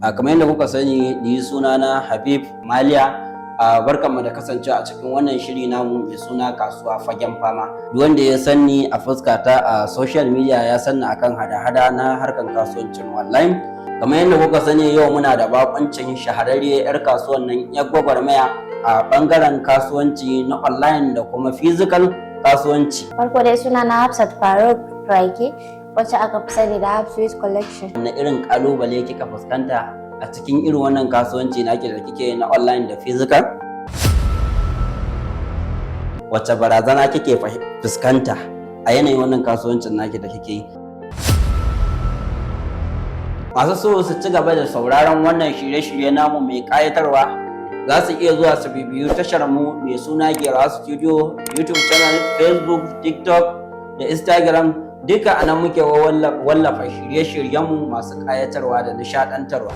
Kamar yadda kuka sani ni sunana Habib Maliya. Barkanmu da kasancewa a cikin wannan shiri namu mai suna kasuwa fagen fama. Duk wanda ya sanni a fuskata a social media ya sanni akan hada-hada na harkan kasuwancin online. Kamar yadda kuka sani yau muna da bakoncin shahararriyar 'yar kasuwan nan 'yar gwagwarmaya a bangaren kasuwanci na online da kuma physical kasuwanci. Farko dai sunana Hafsat Farouq turaki, wacce aka fi sani da Hafsat Collection. Na irin kalubale kika fuskanta a cikin irin wannan kasuwanci nake da kike na online da physical? Wacce barazana kike fuskanta a yanayin wannan kasuwancin nake da kike yi? Masu so su ci gaba da sauraron wannan shirye-shirye namu mai kayatarwa za su iya zuwa su bibiyu tashar mu mai suna Gera Studio, YouTube channel, Facebook, TikTok da Instagram. Duka anan muke wallafa shirye-shiryenmu masu kayatarwa da nishadantarwa.